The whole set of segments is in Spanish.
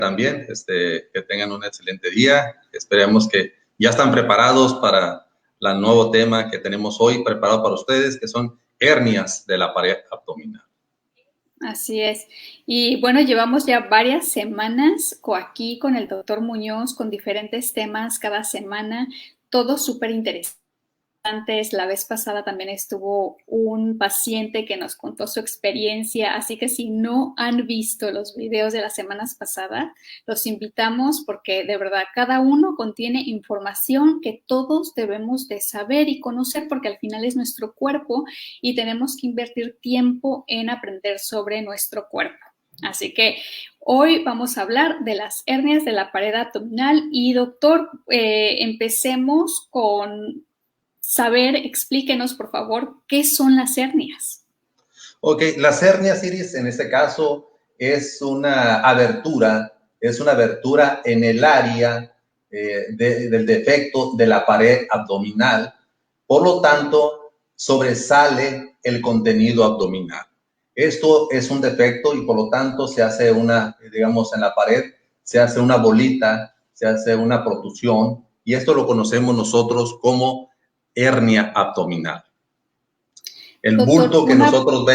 también, que tengan un excelente día. Esperemos que ya están preparados para el nuevo tema que tenemos hoy preparado para ustedes, que son hernias de la pared abdominal. Así es. Y bueno, llevamos ya varias semanas aquí con el doctor Muñoz, con diferentes temas cada semana, todo súper interesante. La vez pasada también estuvo un paciente que nos contó su experiencia, así que si no han visto los videos de las semanas pasadas, los invitamos porque de verdad cada uno contiene información que todos debemos de saber y conocer porque al final es nuestro cuerpo y tenemos que invertir tiempo en aprender sobre nuestro cuerpo. Así que hoy vamos a hablar de las hernias de la pared abdominal y doctor, empecemos con saber, explíquenos por favor, ¿qué son las hernias? Ok, las hernias, Iris, en este caso es una abertura en el área del defecto de la pared abdominal, por lo tanto sobresale el contenido abdominal. Esto es un defecto y por lo tanto se hace digamos, en la pared, se hace una bolita, se hace una protrusión y esto lo conocemos nosotros como hernia abdominal. El bulto que nosotros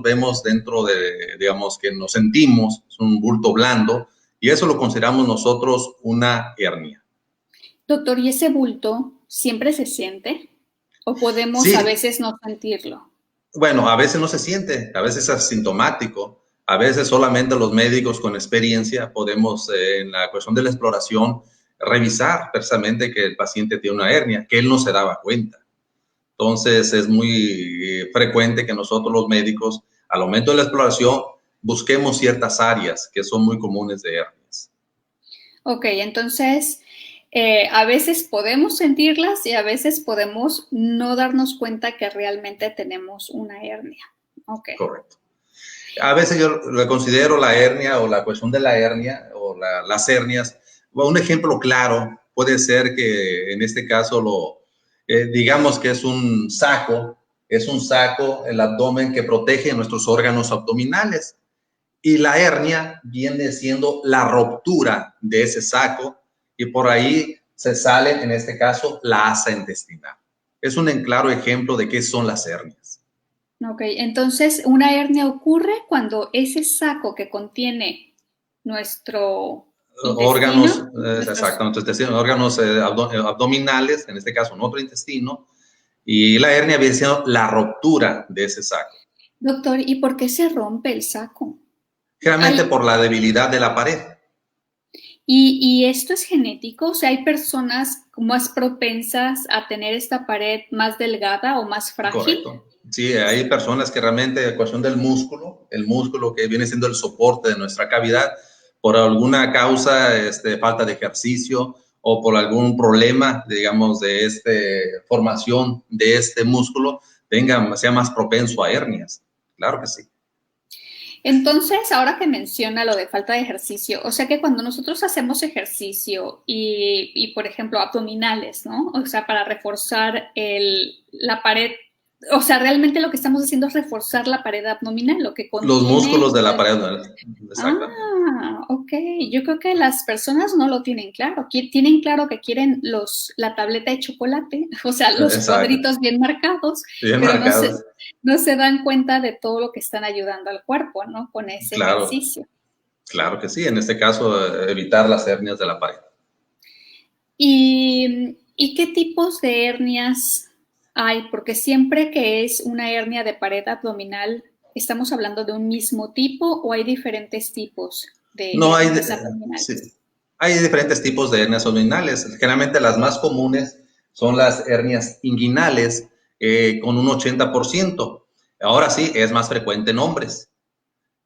vemos dentro de, digamos, que nos sentimos, es un bulto blando y eso lo consideramos nosotros una hernia. Doctor, ¿y ese bulto siempre se siente? ¿O podemos a veces no sentirlo? Bueno, a veces no se siente, a veces es asintomático, a veces solamente los médicos con experiencia podemos, en la cuestión de la exploración, revisar precisamente que el paciente tiene una hernia, que él no se daba cuenta. Entonces, es muy frecuente que nosotros los médicos, al momento de la exploración, busquemos ciertas áreas que son muy comunes de hernias. Ok, entonces, a veces podemos sentirlas y a veces podemos no darnos cuenta que realmente tenemos una hernia. Okay. Correcto. A veces yo le considero la hernia o la cuestión de la hernia o las hernias. Un ejemplo claro puede ser que en este caso digamos que es un saco, el abdomen que protege nuestros órganos abdominales. Y la hernia viene siendo la ruptura de ese saco y por ahí se sale, en este caso, la asa intestinal. Es un claro ejemplo de qué son las hernias. Ok, entonces una hernia ocurre cuando ese saco que contiene nuestro órganos, órganos abdominales, en este caso en otro intestino, y la hernia viene siendo la ruptura de ese saco. Doctor, ¿y por qué se rompe el saco? Generalmente por la debilidad de la pared. ¿Y esto es genético? O sea, ¿hay personas más propensas a tener esta pared más delgada o más frágil? Correcto. Sí, hay personas que realmente, cuestión del músculo, el músculo que viene siendo el soporte de nuestra cavidad, por alguna causa, falta de ejercicio o por algún problema, digamos, de formación de este músculo, sea más propenso a hernias. Claro que sí. Entonces, ahora que menciona lo de falta de ejercicio, o sea que cuando nosotros hacemos ejercicio y por ejemplo, abdominales, ¿no? O sea, para reforzar la pared, o sea, realmente lo que estamos haciendo es reforzar la pared abdominal, lo que contiene... Los músculos de la pared. Exactamente. Ah, ok. Yo creo que las personas no lo tienen claro. Tienen claro que quieren la tableta de chocolate, o sea, los cuadritos bien marcados, bien pero marcados. No se dan cuenta de todo lo que están ayudando al cuerpo, ¿no? Con ese ejercicio. Claro que sí. En este caso, evitar las hernias de la pared. ¿Y qué tipos de hernias hay? Porque siempre que es una hernia de pared abdominal, ¿estamos hablando de un mismo tipo o hay diferentes tipos de hernias abdominales? Sí, hay diferentes tipos de hernias abdominales. Generalmente las más comunes son las hernias inguinales con un 80%. Ahora sí, es más frecuente en hombres.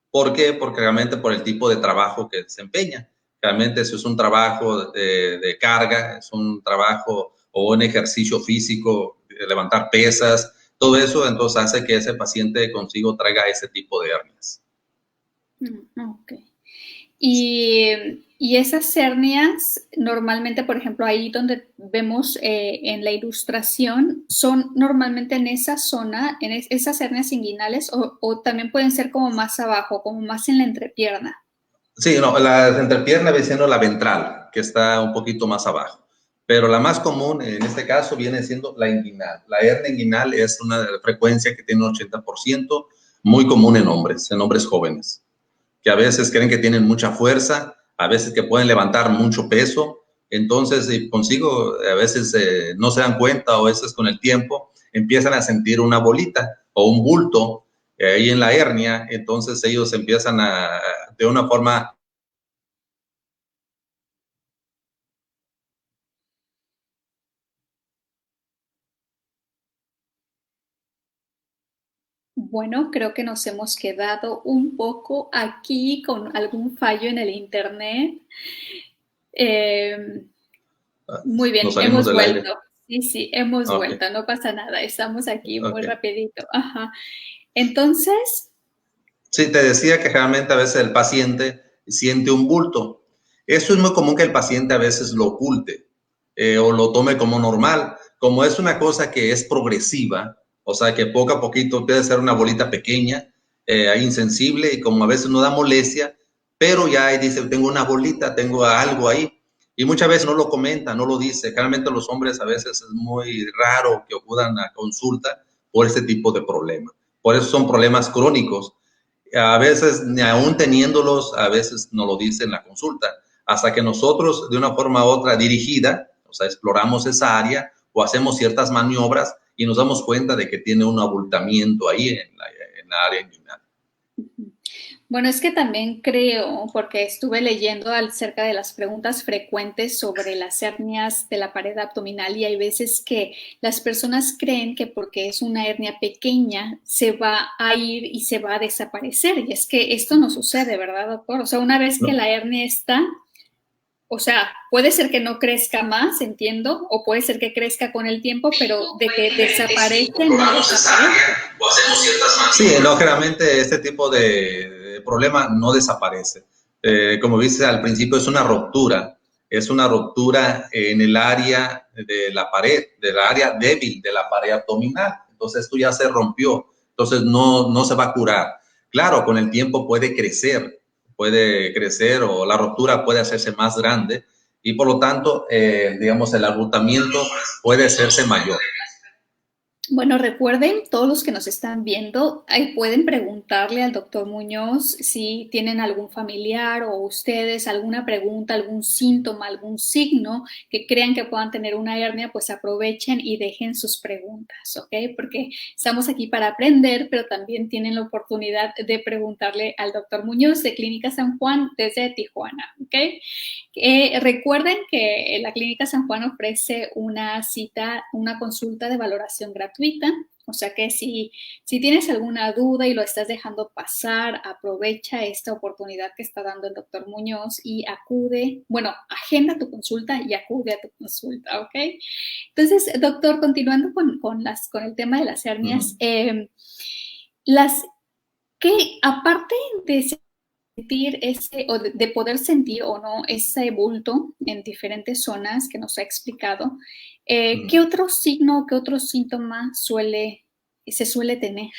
¿Por qué? Porque realmente por el tipo de trabajo que desempeña. Realmente si es un trabajo de carga, es un trabajo o un ejercicio físico, levantar pesas, todo eso entonces hace que ese paciente consigo traiga ese tipo de hernias. Ok. Y esas hernias, normalmente, por ejemplo, ahí donde vemos en la ilustración, son normalmente en esa zona, en esas hernias inguinales, o también pueden ser como más abajo, como más en la entrepierna. Sí, no, la entrepierna viene siendo la ventral, que está un poquito más abajo. Pero la más común en este caso viene siendo la inguinal. La hernia inguinal es una frecuencia que tiene un 80%, muy común en hombres jóvenes, que a veces creen que tienen mucha fuerza, a veces que pueden levantar mucho peso. Entonces, consigo, a veces no se dan cuenta o a veces con el tiempo empiezan a sentir una bolita o un bulto ahí en la hernia. Entonces ellos empiezan de una forma. Bueno, creo que nos hemos quedado un poco aquí con algún fallo en el internet. Eh, Muy bien, Nos salimos hemos del vuelto. aire. Sí, sí, hemos Ok, vuelto, no pasa nada, estamos aquí muy ok. rapidito. Ajá. Entonces, Sí, te decía que realmente a veces el paciente siente un bulto. Eso es muy común que el paciente a veces lo oculte o lo tome como normal. Como es una cosa que es progresiva, o sea que poco a poquito puede ser una bolita pequeña, insensible y como a veces no da molestia, pero ya ahí dice, tengo una bolita, tengo algo ahí. Y muchas veces no lo comenta, no lo dice. Realmente los hombres a veces es muy raro que acudan a consulta por este tipo de problema. Por eso son problemas crónicos. A veces, ni aún teniéndolos, a veces no lo dice en la consulta, hasta que nosotros, de una forma u otra dirigida, o sea, exploramos esa área o hacemos ciertas maniobras y nos damos cuenta de que tiene un abultamiento ahí en la área inguinal. bueno, es que también creo, porque estuve leyendo acerca de las preguntas frecuentes sobre las hernias de la pared abdominal y hay veces que las personas creen que porque es una hernia pequeña se va a ir y se va a desaparecer. Y es que esto no sucede, ¿verdad, doctor? O sea, una vez que ¿No? la hernia está, o sea, puede ser que no crezca más, entiendo, o puede ser que crezca con el tiempo, pero de que desaparece, no desaparece. Sí, no, generalmente este tipo de problema no desaparece. Como viste al principio, es una ruptura en el área de la pared, del área débil de la pared abdominal. Entonces esto ya se rompió, entonces no se va a curar. Claro, con el tiempo puede crecer o la ruptura puede hacerse más grande y por lo tanto, digamos, el agotamiento puede hacerse mayor. Bueno, recuerden, todos los que nos están viendo, ahí pueden preguntarle al doctor Muñoz si tienen algún familiar o ustedes alguna pregunta, algún síntoma, algún signo que crean que puedan tener una hernia, pues aprovechen y dejen sus preguntas, ¿ok? Porque estamos aquí para aprender, pero también tienen la oportunidad de preguntarle al doctor Muñoz de Clínica San Juan desde Tijuana, ¿ok? Recuerden que la Clínica San Juan ofrece una cita, una consulta de valoración gratuita. O sea que si tienes alguna duda y lo estás dejando pasar, aprovecha esta oportunidad que está dando el doctor Muñoz y acude, bueno, agenda tu consulta y acude a tu consulta, ¿ok? Entonces, doctor, continuando con el tema de las hernias, las que aparte de sentir ese, o de poder sentir o no ese bulto en diferentes zonas que nos ha explicado, ¿qué otro signo, qué otro síntoma se suele tener?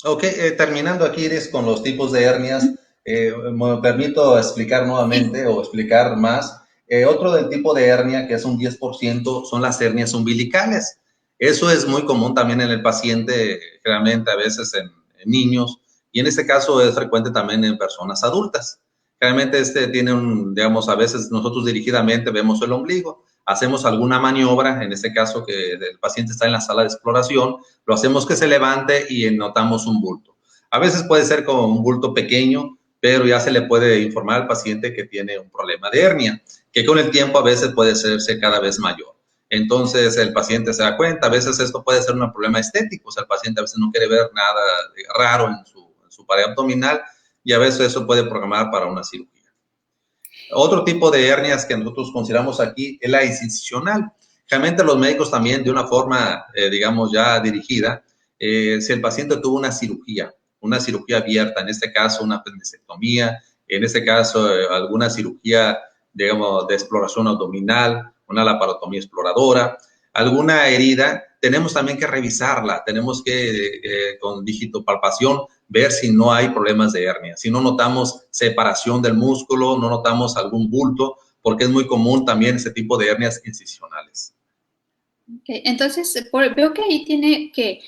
Ok, terminando aquí, Iris, con los tipos de hernias, me permito explicar Sí. nuevamente o explicar más. Otro del tipo de hernia, que es un 10%, son las hernias umbilicales. Eso es muy común también en el paciente, generalmente a veces en niños, y en este caso es frecuente también en personas adultas. Realmente este tiene digamos, a veces nosotros dirigidamente vemos el ombligo, hacemos alguna maniobra, en este caso que el paciente está en la sala de exploración, lo hacemos que se levante y notamos un bulto. A veces puede ser como un bulto pequeño, pero ya se le puede informar al paciente que tiene un problema de hernia, que con el tiempo a veces puede hacerse cada vez mayor. Entonces el paciente se da cuenta, a veces esto puede ser un problema estético, o sea, el paciente a veces no quiere ver nada raro en su pared abdominal y a veces eso puede programar para una cirugía. Otro tipo de hernias que nosotros consideramos aquí es la incisional. Realmente los médicos también de una forma, digamos, ya dirigida, si el paciente tuvo una cirugía abierta, en este caso una apendicectomía, en este caso alguna cirugía, digamos, de exploración abdominal, una laparotomía exploradora, alguna herida, tenemos también que revisarla, tenemos que con digitopalpación ver si no hay problemas de hernia, si no notamos separación del músculo, no notamos algún bulto, porque es muy común también ese tipo de hernias incisionales. Okay. Entonces, veo que ahí tiene que,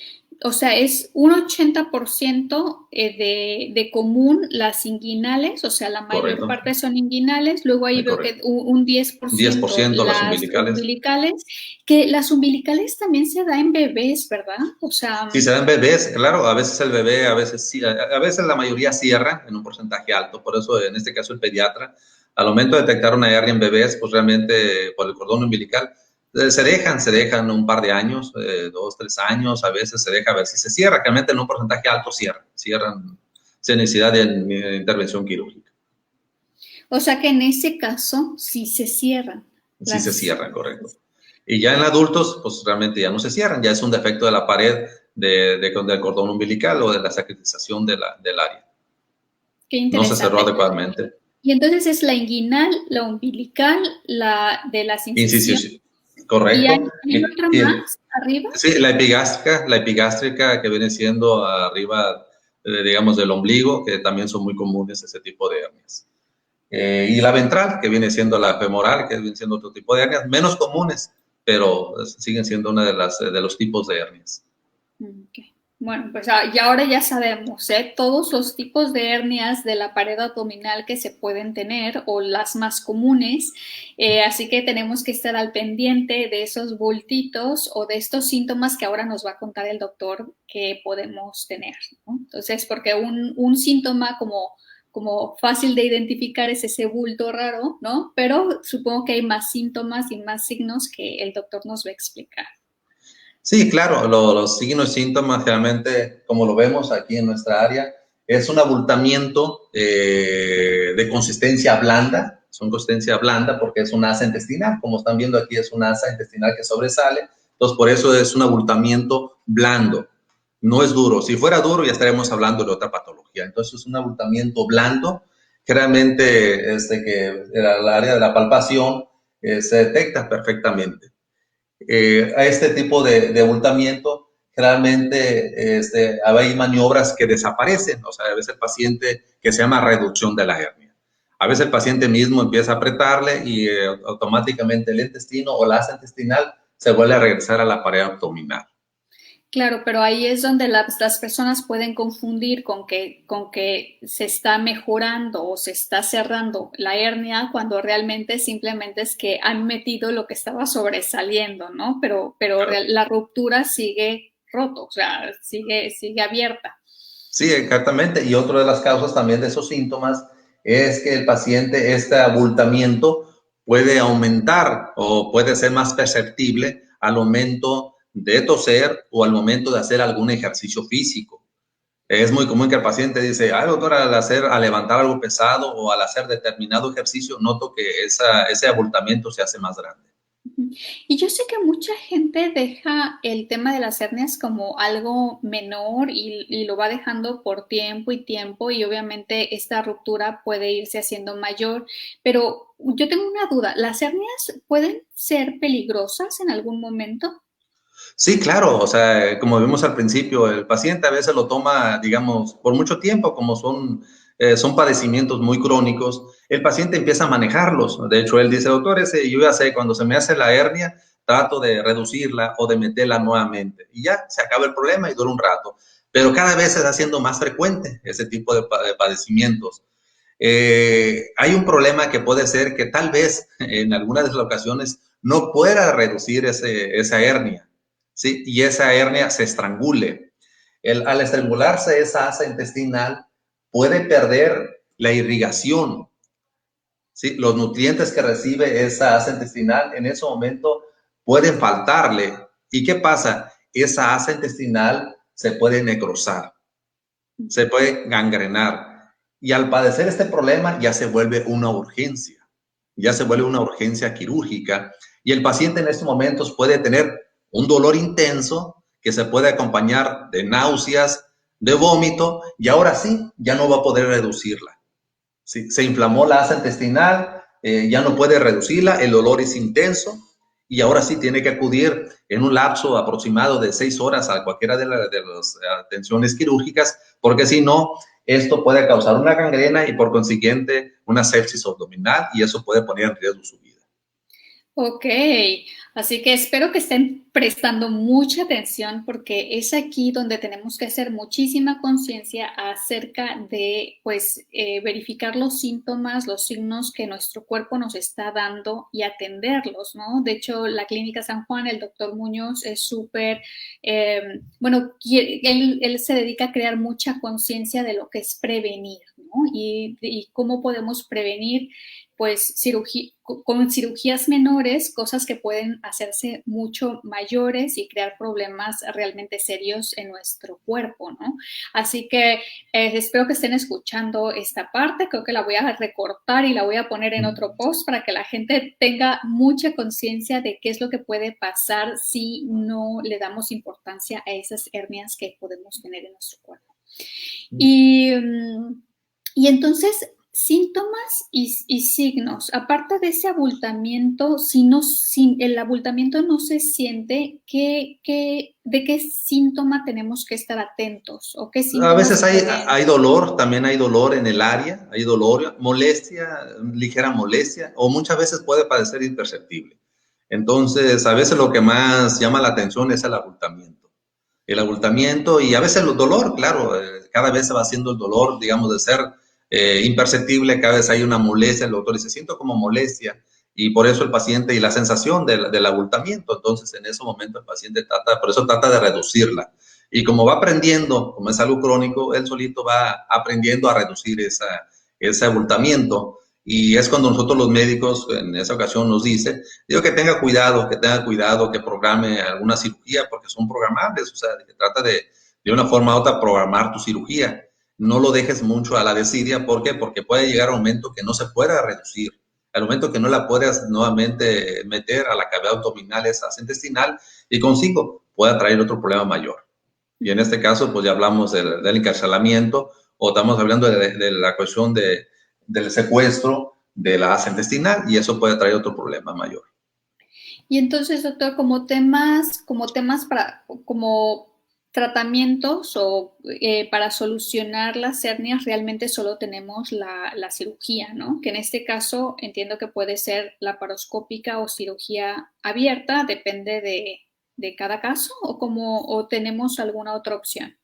o sea, es un 80% de común las inguinales, o sea, la mayor parte son inguinales, luego ahí veo que un 10% las las umbilicales, que las umbilicales también se da en bebés, ¿verdad? O sea... Sí, se da en bebés, claro, a veces el bebé, a veces sí, a veces la mayoría cierra en un porcentaje alto, por eso en este caso el pediatra, al momento de detectar una hernia en bebés, pues realmente por el cordón umbilical, se dejan un par de años, 2, 3 años, a veces se deja ver si se cierra, realmente en un porcentaje alto cierran sin necesidad de intervención quirúrgica. O sea que en ese caso sí se cierran. Sí se cierran, correcto. Y ya en adultos, pues realmente ya no se cierran, ya es un defecto de la pared del cordón umbilical o de la cicatrización del área. Qué interesante. No se cerró adecuadamente. Y entonces es la inguinal, la umbilical, la de las incisiones. Correcto. ¿Y hay otra más arriba? Sí, la epigástrica que viene siendo arriba, digamos, del ombligo, que también son muy comunes ese tipo de hernias. Y la ventral, que viene siendo la femoral, que viene siendo otro tipo de hernias, menos comunes, pero siguen siendo una de los tipos de hernias. Okay. Bueno, pues y ahora ya sabemos, todos los tipos de hernias de la pared abdominal que se pueden tener o las más comunes, así que tenemos que estar al pendiente de esos bultitos o de estos síntomas que ahora nos va a contar el doctor que podemos tener, ¿no? Entonces, porque un síntoma como fácil de identificar es ese bulto raro, ¿no? Pero supongo que hay más síntomas y más signos que el doctor nos va a explicar. Sí, claro, los signos y síntomas realmente, como lo vemos aquí en nuestra área, es un abultamiento de consistencia blanda, porque es una asa intestinal, como están viendo aquí es una asa intestinal que sobresale, entonces por eso es un abultamiento blando, no es duro, si fuera duro ya estaríamos hablando de otra patología, entonces es un abultamiento blando, generalmente que el área de la palpación se detecta perfectamente. A este tipo de abultamiento, generalmente hay maniobras que desaparecen, o sea, a veces el paciente que se llama reducción de la hernia. A veces el paciente mismo empieza a apretarle y automáticamente el intestino o la asa intestinal se vuelve a regresar a la pared abdominal. Claro, pero ahí es donde las personas pueden confundir con que se está mejorando o se está cerrando la hernia cuando realmente simplemente es que han metido lo que estaba sobresaliendo, ¿no? Pero claro, la ruptura sigue roto, o sea, sigue abierta. Sí, exactamente. Y otra de las causas también de esos síntomas es que el paciente, este abultamiento puede aumentar o puede ser más perceptible al momento de toser o al momento de hacer algún ejercicio físico. Es muy común que el paciente dice, doctor, al levantar algo pesado o al hacer determinado ejercicio, noto que ese abultamiento se hace más grande. Y yo sé que mucha gente deja el tema de las hernias como algo menor y lo va dejando por tiempo y obviamente esta ruptura puede irse haciendo mayor, pero yo tengo una duda, ¿las hernias pueden ser peligrosas en algún momento? Sí, claro, o sea, como vimos al principio, el paciente a veces lo toma, digamos, por mucho tiempo, como son padecimientos muy crónicos, el paciente empieza a manejarlos. De hecho, él dice, doctor, yo ya sé, cuando se me hace la hernia, trato de reducirla o de meterla nuevamente. Y ya, se acaba el problema y dura un rato. Pero cada vez se está haciendo más frecuente ese tipo de padecimientos. Hay un problema que puede ser que tal vez en algunas de las ocasiones no pueda reducir esa hernia. ¿Sí? Y esa hernia se estrangule. Al estrangularse esa asa intestinal, puede perder la irrigación. ¿Sí? Los nutrientes que recibe esa asa intestinal en ese momento pueden faltarle. ¿Y qué pasa? Esa asa intestinal se puede necrosar, se puede gangrenar. Y al padecer este problema ya se vuelve una urgencia, quirúrgica. Y el paciente en estos momentos puede tener un dolor intenso que se puede acompañar de náuseas, de vómito, y ahora sí, ya no va a poder reducirla. ¿Sí? Se inflamó la asa intestinal, ya no puede reducirla, el dolor es intenso, y ahora sí tiene que acudir en un lapso aproximado de 6 horas a cualquiera de las atenciones quirúrgicas, porque si no, esto puede causar una gangrena y por consiguiente una sepsis abdominal y eso puede poner en riesgo su vida. Ok, así que espero que estén prestando mucha atención porque es aquí donde tenemos que hacer muchísima conciencia acerca de, pues, verificar los síntomas, los signos que nuestro cuerpo nos está dando y atenderlos, ¿no? De hecho, la Clínica San Juan, el doctor Muñoz es súper, bueno, él se dedica a crear mucha conciencia de lo que es prevenir, ¿no? Y cómo podemos prevenir pues con cirugías menores, cosas que pueden hacerse mucho mayores y crear problemas realmente serios en nuestro cuerpo, ¿no? Así que espero que estén escuchando esta parte, creo que la voy a recortar y la voy a poner en otro post para que la gente tenga mucha conciencia de qué es lo que puede pasar si no le damos importancia a esas hernias que podemos tener en nuestro cuerpo. Y entonces, síntomas y signos. Aparte de ese abultamiento, si el abultamiento no se siente, ¿de qué síntoma tenemos que estar atentos? ¿O qué A síntomas veces hay dolor, también hay dolor en el área, hay dolor, molestia, ligera molestia, o muchas veces puede parecer imperceptible. Entonces, a veces lo que más llama la atención es el abultamiento. El abultamiento y a veces el dolor, claro, cada vez se va haciendo el dolor, digamos, de ser imperceptible, cada vez hay una molestia, el doctor dice, siento como molestia, y por eso el paciente, y la sensación del abultamiento, entonces en ese momento el paciente por eso trata de reducirla. Y como va aprendiendo, como es algo crónico, él solito va aprendiendo a reducir ese abultamiento. Y es cuando nosotros los médicos en esa ocasión nos dice, digo que tenga cuidado, que programe alguna cirugía, porque son programables, o sea, que trata de una forma u otra programar tu cirugía. No lo dejes mucho a la desidia, ¿por qué? Porque puede llegar a un momento que no se pueda reducir, al momento que no la puedas nuevamente meter a la cavidad abdominal, esa intestinal, y consigo pueda traer otro problema mayor. Y en este caso, pues ya hablamos del encarcelamiento o estamos hablando de la cuestión del secuestro de la asa intestinal y eso puede traer otro problema mayor. Y entonces, doctor, como tratamientos o para solucionar las hernias realmente solo tenemos la cirugía, ¿no? Que en este caso entiendo que puede ser laparoscópica o cirugía abierta, depende de cada caso, o tenemos alguna otra opción.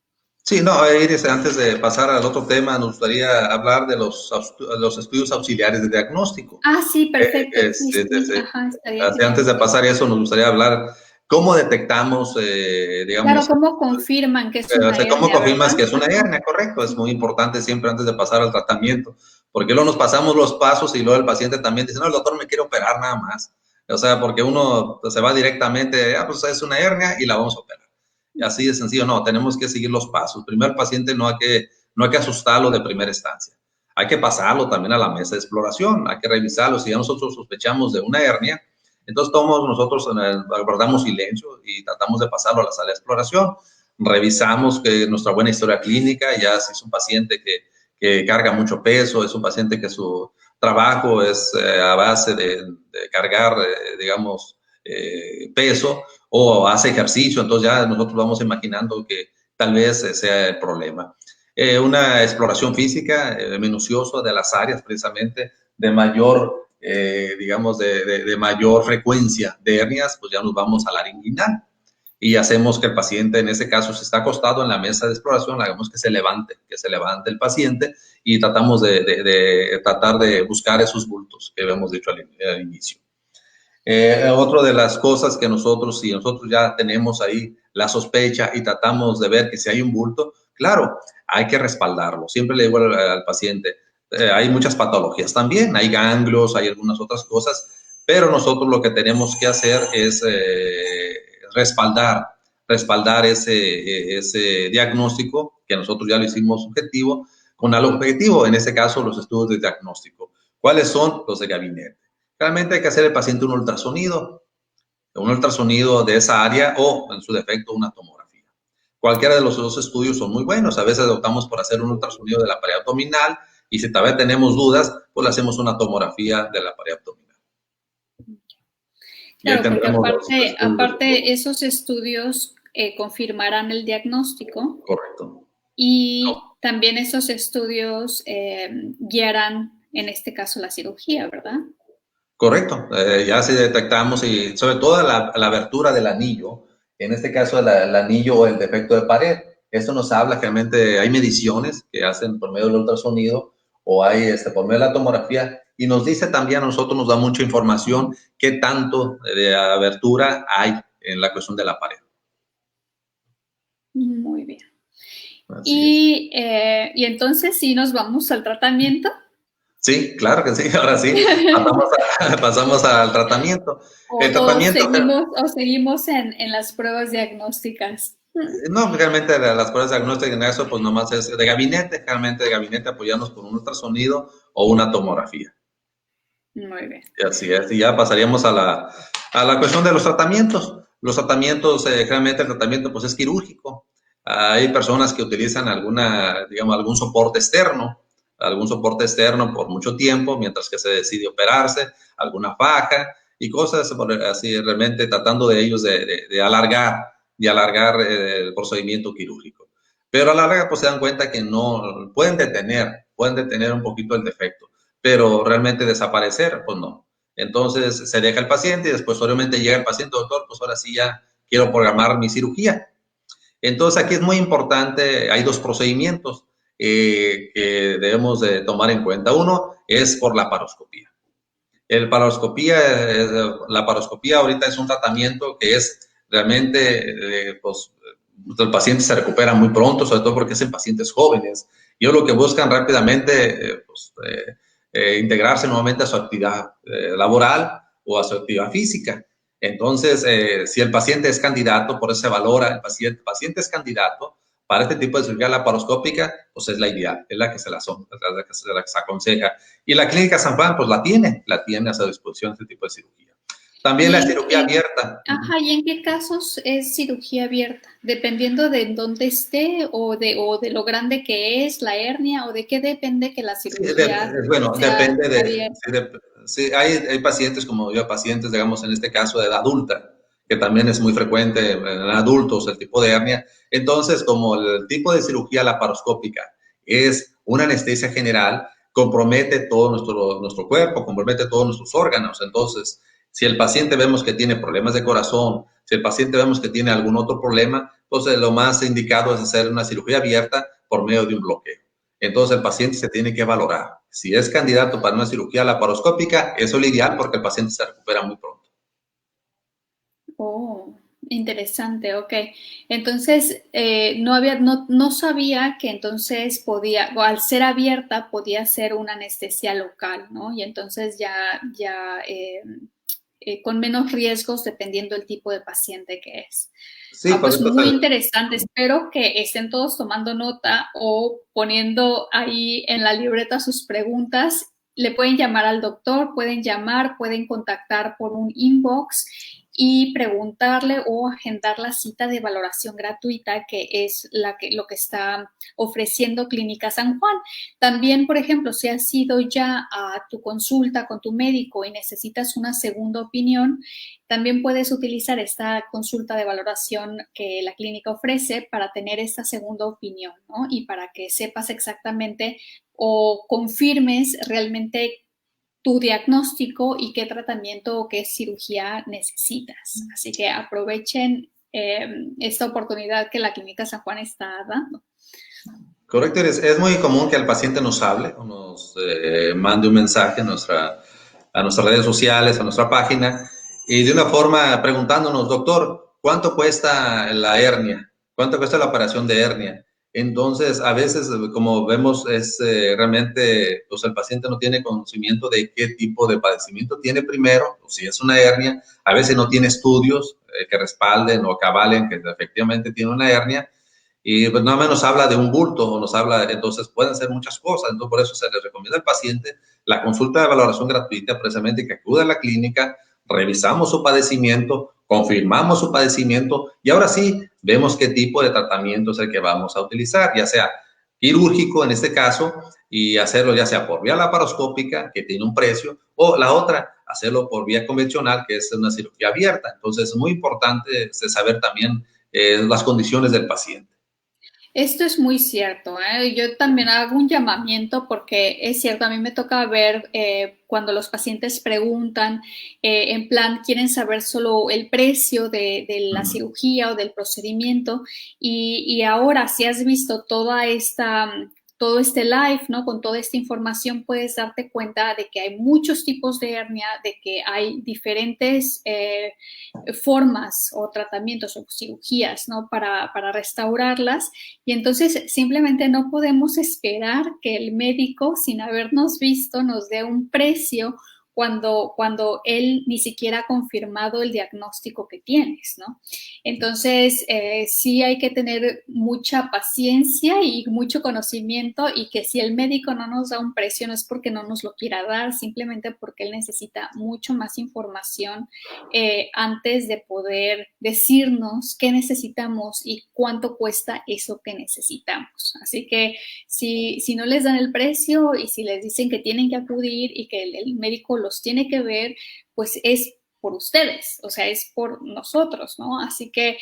Sí, no, Iris, antes de pasar al otro tema, nos gustaría hablar de los estudios auxiliares de diagnóstico. Ah, sí, perfecto. Sí, sí, ajá, estaría genial. Antes de pasar eso, nos gustaría hablar cómo detectamos, Claro, digamos, ¿cómo confirman que es una hernia? cómo confirmas ¿Verdad? que es una hernia, correcto. Es muy importante siempre antes de pasar al tratamiento, porque luego nos pasamos los pasos y luego el paciente también dice, no, el doctor me quiere operar nada más. O sea, porque uno se va directamente, pues es una hernia y la vamos a operar. Y así de sencillo, no, tenemos que seguir los pasos. Primer paciente no hay que asustarlo de primera instancia. Hay que pasarlo también a la mesa de exploración, hay que revisarlo. Si ya nosotros sospechamos de una hernia, entonces todos nosotros guardamos silencio y tratamos de pasarlo a la sala de exploración. Revisamos que nuestra buena historia clínica, ya si es un paciente que carga mucho peso, es un paciente que su trabajo es a base de cargar, digamos, peso o hace ejercicio, entonces ya nosotros vamos imaginando que tal vez sea el problema. Una exploración física minuciosa de las áreas precisamente de mayor, digamos, de mayor frecuencia de hernias, pues ya nos vamos a la laringinal y hacemos que el paciente, en ese caso, si está acostado en la mesa de exploración, hagamos que se levante el paciente y tratamos tratar de buscar esos bultos que habíamos dicho al inicio. Otra de las cosas que si nosotros ya tenemos ahí la sospecha y tratamos de ver que si hay un bulto, claro, hay que respaldarlo. Siempre le digo al paciente, hay muchas patologías también, hay ganglios, hay algunas otras cosas, pero nosotros lo que tenemos que hacer es respaldar ese diagnóstico, que nosotros ya lo hicimos subjetivo, con algo objetivo, en este caso los estudios de diagnóstico. ¿Cuáles son? Los de gabinete. Realmente hay que hacer al paciente un ultrasonido de esa área o, en su defecto, una tomografía. Cualquiera de los dos estudios son muy buenos. A veces optamos por hacer un ultrasonido de la pared abdominal y si tal vez tenemos dudas, pues le hacemos una tomografía de la pared abdominal. Y ahí Claro, porque tendremos los estudios. aparte esos estudios confirmarán el diagnóstico Correcto. y también esos estudios guiarán, en este caso, la cirugía, ¿verdad? Correcto. Ya si detectamos y sobre todo la abertura del anillo, en este caso el anillo o el defecto de pared, eso nos habla que realmente hay mediciones que hacen por medio del ultrasonido o hay por medio de la tomografía y nos dice también a nosotros, nos da mucha información qué tanto de abertura hay en la cuestión de la pared. Muy bien. Así es. Y entonces sí nos vamos al tratamiento. Sí, claro que sí. Ahora sí, pasamos al tratamiento. El tratamiento, O seguimos en las pruebas diagnósticas. no, realmente las pruebas diagnósticas en eso, pues nomás es de gabinete, realmente de gabinete apoyarnos con un ultrasonido o una tomografía. Muy bien. Y así es, y ya pasaríamos a la cuestión de los tratamientos. Los tratamientos, realmente el tratamiento pues es quirúrgico. Hay personas que utilizan digamos, algún soporte externo por mucho tiempo, mientras que se decide operarse, alguna faja y cosas así, realmente tratando de ellos de alargar el procedimiento quirúrgico. Pero a la larga pues se dan cuenta que no, pueden detener un poquito el defecto, pero realmente desaparecer, pues no. Entonces se deja el paciente y después obviamente llega el paciente, doctor, pues ahora sí ya quiero programar mi cirugía. Entonces aquí es muy importante, hay dos procedimientos que debemos de tomar en cuenta. Uno es por la paroscopía. La paroscopía ahorita es un tratamiento que es realmente, pues, el paciente se recupera muy pronto, sobre todo porque es en pacientes jóvenes. Ellos lo que buscan rápidamente, integrarse nuevamente a su actividad laboral o a su actividad física. Entonces, si el paciente es candidato, por eso se valora, el paciente es candidato para este tipo de cirugía laparoscópica, pues es la ideal, es la que se aconseja. Y la Clínica San Juan, pues la tiene a su disposición este tipo de cirugía. También la cirugía abierta. Ajá, ¿y en qué casos es cirugía abierta? Dependiendo de dónde esté o de lo grande que es la hernia o de qué depende que la Sí, cirugía bueno, sea depende abierta. sí, hay pacientes como yo, pacientes, digamos, en este caso de edad adulta, que también es muy frecuente en adultos el tipo de hernia. Entonces, como el tipo de cirugía laparoscópica es una anestesia general, compromete todo nuestro cuerpo, compromete todos nuestros órganos. Entonces, si el paciente vemos que tiene problemas de corazón, si el paciente vemos que tiene algún otro problema, pues lo más indicado es hacer una cirugía abierta por medio de un bloqueo. Entonces el paciente se tiene que valorar. Si es candidato para una cirugía laparoscópica, eso es lo ideal porque el paciente se recupera muy pronto. Oh, interesante, ok. Entonces, no sabía que entonces podía, o al ser abierta, podía ser una anestesia local, ¿no? Y entonces con menos riesgos dependiendo del tipo de paciente que es. Sí, por Pues eso muy interesante. Espero que estén todos tomando nota o poniendo ahí en la libreta sus preguntas. Le pueden llamar al doctor, pueden llamar, pueden contactar por un inbox y preguntarle o agendar la cita de valoración gratuita, que es lo que está ofreciendo Clínica San Juan. También, por ejemplo, si has ido ya a tu consulta con tu médico y necesitas una segunda opinión, también puedes utilizar esta consulta de valoración que la clínica ofrece para tener esta segunda opinión, ¿no? Y para que sepas exactamente o confirmes realmente tu diagnóstico y qué tratamiento o qué cirugía necesitas. Así que aprovechen esta oportunidad que la Clínica San Juan está dando. correcto. Es muy común que el paciente nos hable o nos mande un mensaje a nuestras redes sociales, a nuestra página, y de una forma preguntándonos, doctor, ¿cuánto cuesta la hernia? ¿Cuánto cuesta la operación de hernia? Entonces, a veces, como vemos, es realmente, pues el paciente no tiene conocimiento de qué tipo de padecimiento tiene primero, o si es una hernia, a veces no tiene estudios que respalden o cabalen que efectivamente tiene una hernia, y pues nada más nos habla de un bulto, o nos habla, entonces pueden ser muchas cosas, entonces por eso se les recomienda al paciente la consulta de valoración gratuita, precisamente que acude a la clínica, revisamos su padecimiento, confirmamos su padecimiento y ahora sí vemos qué tipo de tratamiento es el que vamos a utilizar, ya sea quirúrgico en este caso, y hacerlo ya sea por vía laparoscópica, que tiene un precio, o la otra, hacerlo por vía convencional, que es una cirugía abierta. Entonces, es muy importante saber también las condiciones del paciente. Esto es muy cierto, ¿eh? Yo también hago un llamamiento porque es cierto, a mí me toca ver cuando los pacientes preguntan, en plan, quieren saber solo el precio de la cirugía o del procedimiento y ahora si has visto todo este live, ¿no? Con toda esta información puedes darte cuenta de que hay muchos tipos de hernia, de que hay diferentes formas o tratamientos o cirugías, ¿no? Para restaurarlas. Y entonces simplemente no podemos esperar que el médico, sin habernos visto, nos dé un precio cuando él ni siquiera ha confirmado el diagnóstico que tienes, ¿no? Entonces, sí hay que tener mucha paciencia y mucho conocimiento y que si el médico no nos da un precio no es porque no nos lo quiera dar, simplemente porque él necesita mucho más información antes de poder decirnos qué necesitamos y cuánto cuesta eso que necesitamos. Así que si no les dan el precio y si les dicen que tienen que acudir y que el médico los tiene que ver, pues es por ustedes, o sea, es por nosotros, ¿no? Así que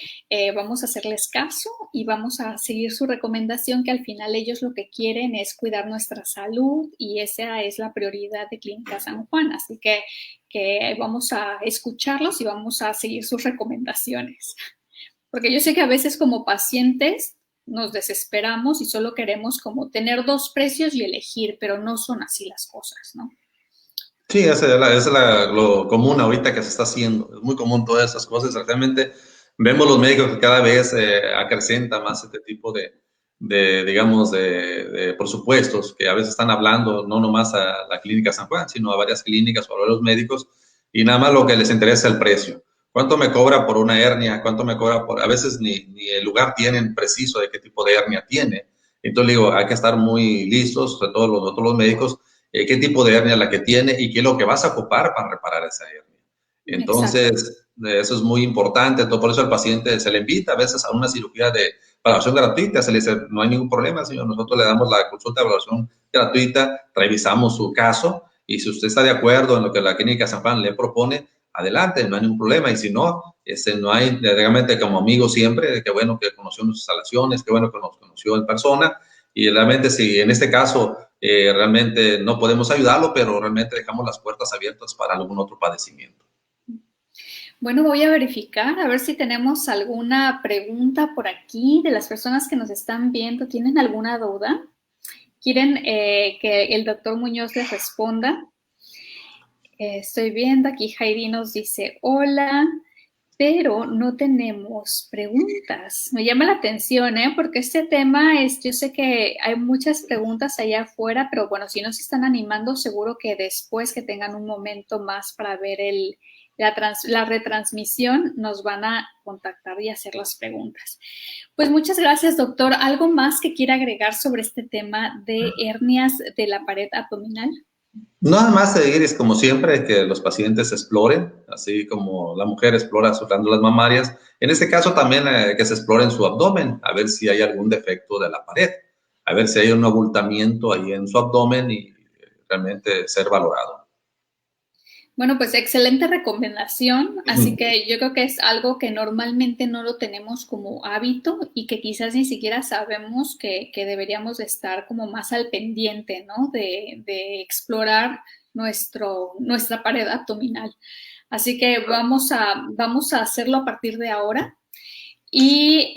vamos a hacerles caso y vamos a seguir su recomendación, que al final ellos lo que quieren es cuidar nuestra salud y esa es la prioridad de Clínica San Juan. Así que vamos a escucharlos y vamos a seguir sus recomendaciones. Porque yo sé que a veces como pacientes nos desesperamos y solo queremos como tener dos precios y elegir, pero no son así las cosas, ¿no? Sí, lo común ahorita que se está haciendo. Es muy común todas esas cosas. Realmente vemos los médicos que cada vez acrecenta más este tipo digamos, de presupuestos que a veces están hablando no nomás a la Clínica San Juan, sino a varias clínicas o a varios médicos y nada más lo que les interesa es el precio. ¿Cuánto me cobra por una hernia? ¿Cuánto me cobra por...? A veces ni el lugar tienen preciso de qué tipo de hernia tiene. Entonces digo, hay que estar muy listos, sobre todo los médicos, qué tipo de hernia es la que tiene y qué es lo que vas a ocupar para reparar esa hernia. Exacto. Entonces, eso es muy importante. Entonces, por eso al paciente se le invita a veces a una cirugía de valoración gratuita. Se le dice, no hay ningún problema, señor. Nosotros le damos la consulta de valoración gratuita, revisamos su caso y si usted está de acuerdo en lo que la Clínica San Juan le propone, adelante, no hay ningún problema. Y si no, no hay, realmente como amigo siempre, qué bueno que conoció nuestras instalaciones, qué bueno que nos conoció en persona. Y realmente, si en este caso realmente no podemos ayudarlo, pero realmente dejamos las puertas abiertas para algún otro padecimiento. Bueno, voy a verificar a ver si tenemos alguna pregunta por aquí de las personas que nos están viendo. ¿Tienen alguna duda? ¿Quieren que el doctor Muñoz les responda? Estoy viendo aquí, Heidi nos dice hola, pero no tenemos preguntas. Me llama la atención, porque este tema yo sé que hay muchas preguntas allá afuera, pero bueno, si no se están animando, seguro que después que tengan un momento más para ver la retransmisión, nos van a contactar y hacer las preguntas. Pues muchas gracias, doctor. ¿Algo más que quiera agregar sobre este tema de hernias de la pared abdominal? Nada más seguir es como siempre que los pacientes exploren, así como la mujer explora sus glándulas mamarias. En este caso también que se explore en su abdomen, a ver si hay algún defecto de la pared, a ver si hay un abultamiento ahí en su abdomen y realmente ser valorado. Bueno, pues excelente recomendación, así que yo creo que es algo que normalmente no lo tenemos como hábito y que quizás ni siquiera sabemos que deberíamos de estar como más al pendiente, ¿no? De explorar nuestra pared abdominal. Así que vamos a hacerlo a partir de ahora. Y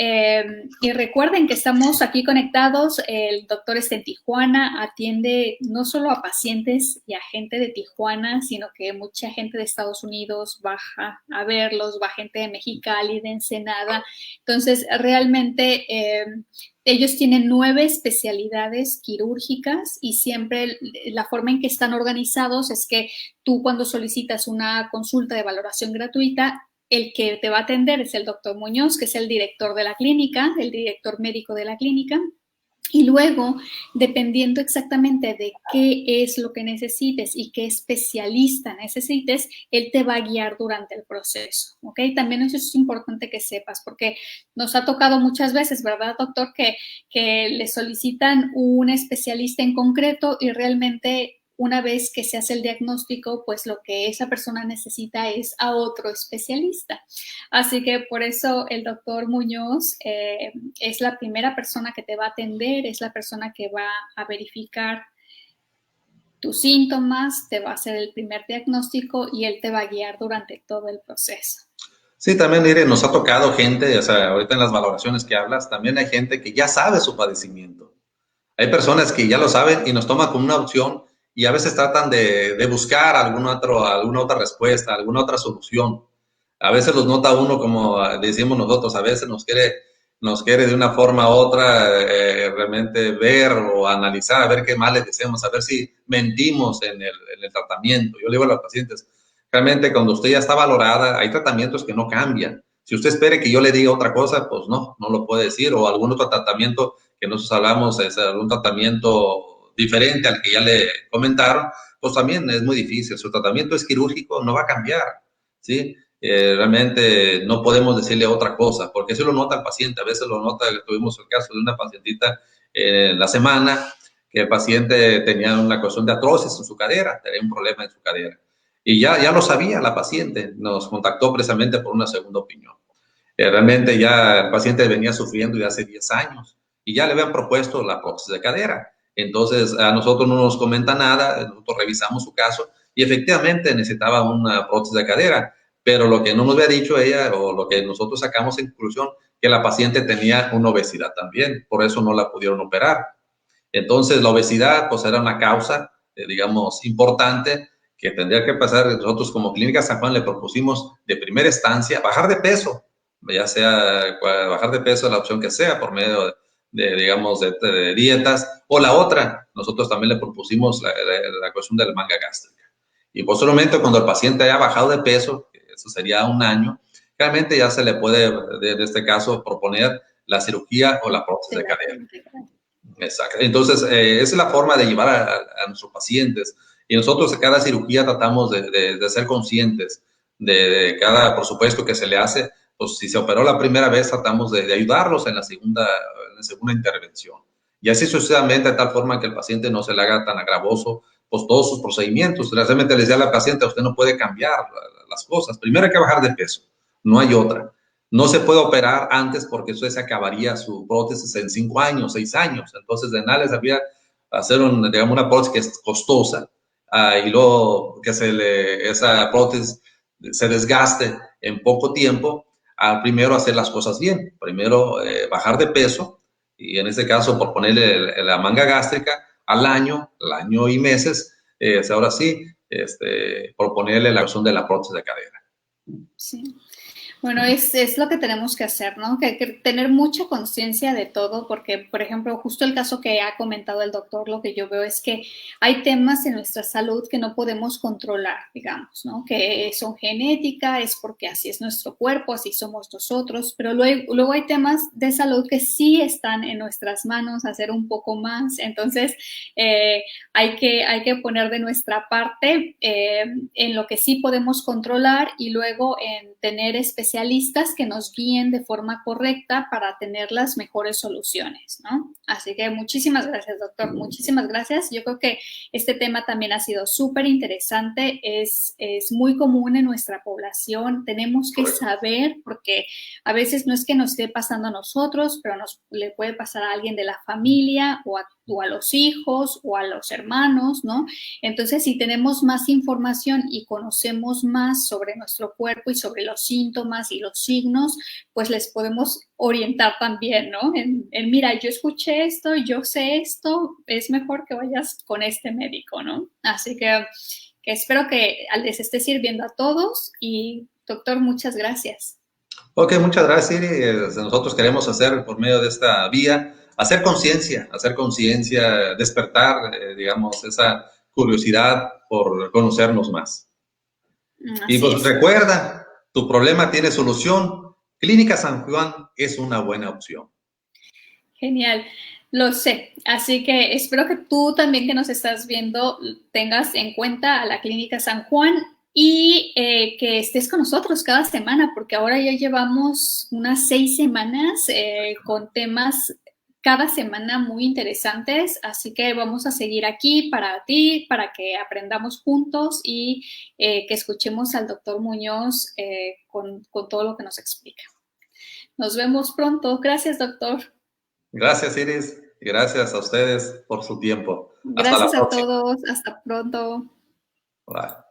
recuerden que estamos aquí conectados, el doctor está en Tijuana, atiende no solo a pacientes y a gente de Tijuana, sino que mucha gente de Estados Unidos baja a verlos, va gente de Mexicali, de Ensenada. Entonces, realmente ellos tienen 9 especialidades quirúrgicas y siempre la forma en que están organizados es que tú cuando solicitas una consulta de valoración gratuita, el que te va a atender es el doctor Muñoz, que es el director de la clínica, el director médico de la clínica. Y luego, dependiendo exactamente de qué es lo que necesites y qué especialista necesites, él te va a guiar durante el proceso, ¿ok? También eso es importante que sepas, porque nos ha tocado muchas veces, ¿verdad, doctor? Que le solicitan un especialista en concreto y realmente una vez que se hace el diagnóstico, pues lo que esa persona necesita es a otro especialista. Así que por eso el doctor Muñoz es la primera persona que te va a atender, es la persona que va a verificar tus síntomas, te va a hacer el primer diagnóstico y él te va a guiar durante todo el proceso. Sí, también, mire, nos ha tocado gente, o sea, ahorita en las valoraciones que hablas, también hay gente que ya sabe su padecimiento. Hay personas que ya lo saben y nos toman como una opción y a veces tratan de buscar alguna otra respuesta, alguna otra solución. A veces los nota uno, como decimos nosotros, a veces nos quiere de una forma u otra realmente ver o analizar, a ver qué más le decimos, a ver si mentimos en el tratamiento. Yo le digo a los pacientes, realmente cuando usted ya está valorada, hay tratamientos que no cambian. Si usted espere que yo le diga otra cosa, pues no lo puede decir, o algún otro tratamiento que nosotros hablamos es algún tratamiento diferente al que ya le comentaron, pues también es muy difícil. Su tratamiento es quirúrgico, no va a cambiar, ¿sí? Realmente no podemos decirle otra cosa, porque eso lo nota el paciente. A veces lo nota, tuvimos el caso de una pacientita en la semana, que el paciente tenía una cuestión de artrosis en su cadera, tenía un problema en su cadera. Y ya lo sabía la paciente, nos contactó precisamente por una segunda opinión. Realmente ya el paciente venía sufriendo ya hace 10 años y ya le habían propuesto la prótesis de cadera. Entonces, a nosotros no nos comenta nada, nosotros revisamos su caso y efectivamente necesitaba una prótesis de cadera, pero lo que no nos había dicho ella o lo que nosotros sacamos en conclusión, que la paciente tenía una obesidad también, por eso no la pudieron operar. Entonces, la obesidad pues era una causa, digamos, importante que tendría que pasar. Nosotros como Clínica San Juan le propusimos de primera instancia bajar de peso, ya sea bajar de peso la opción que sea por medio digamos, de dietas, o la otra, nosotros también le propusimos la cuestión de la manga gástrica. Y posteriormente, cuando el paciente haya bajado de peso, que eso sería un año, realmente ya se le puede, en este caso, proponer la cirugía o la prótesis de cadera. Exacto. Entonces, esa es la forma de llevar a nuestros pacientes. Y nosotros, a cada cirugía, tratamos de ser conscientes de cada presupuesto que se le hace. Pues si se operó la primera vez, tratamos de ayudarlos en la segunda intervención. Y así sucesivamente, de tal forma que el paciente no se le haga tan agravoso pues, todos sus procedimientos. Realmente les decía a la paciente, usted no puede cambiar las cosas. Primero hay que bajar de peso, no hay otra. No se puede operar antes porque eso se acabaría su prótesis en 5 años, 6 años. Entonces, de nada les había hacer digamos, una prótesis que es costosa y luego que esa prótesis se desgaste en poco tiempo. Primero hacer las cosas bien, primero bajar de peso y en este caso por ponerle la manga gástrica al año y meses, ahora sí, por ponerle la opción de la prótesis de cadera. Sí. Bueno, es lo que tenemos que hacer, ¿no? Que hay que tener mucha conciencia de todo, porque, por ejemplo, justo el caso que ha comentado el doctor, lo que yo veo es que hay temas en nuestra salud que no podemos controlar, digamos, ¿no? Que son genética, es porque así es nuestro cuerpo, así somos nosotros, pero luego hay temas de salud que sí están en nuestras manos, hacer un poco más. Entonces, hay que poner de nuestra parte en lo que sí podemos controlar y luego en tener especialistas que nos guíen de forma correcta para tener las mejores soluciones, ¿no? Así que muchísimas gracias, doctor, muchísimas gracias. Yo creo que este tema también ha sido súper interesante, es muy común en nuestra población, tenemos que saber, porque a veces no es que nos esté pasando a nosotros, pero le puede pasar a alguien de la familia o a los hijos o a los hermanos, ¿no? Entonces, si tenemos más información y conocemos más sobre nuestro cuerpo y sobre los síntomas y los signos, pues les podemos orientar también, ¿no? Mira, yo escuché esto, yo sé esto, es mejor que vayas con este médico, ¿no? Así que espero que les esté sirviendo a todos y, doctor, muchas gracias. Ok, muchas gracias, Siri. Nosotros queremos hacer por medio de esta vía, hacer conciencia, despertar, digamos, esa curiosidad por conocernos más. Así Y pues es. recuerda, tu problema tiene solución. Clínica San Juan es una buena opción. Genial, lo sé. Así que espero que tú también que nos estás viendo tengas en cuenta a la Clínica San Juan y que estés con nosotros cada semana, porque ahora ya llevamos unas 6 semanas con temas cada semana muy interesantes, así que vamos a seguir aquí para ti, para que aprendamos juntos y que escuchemos al doctor Muñoz con todo lo que nos explica. Nos vemos pronto. Gracias, doctor. Gracias, Iris, y gracias a ustedes por su tiempo. Hasta la Gracias a próxima. todos. Hasta pronto. Bye.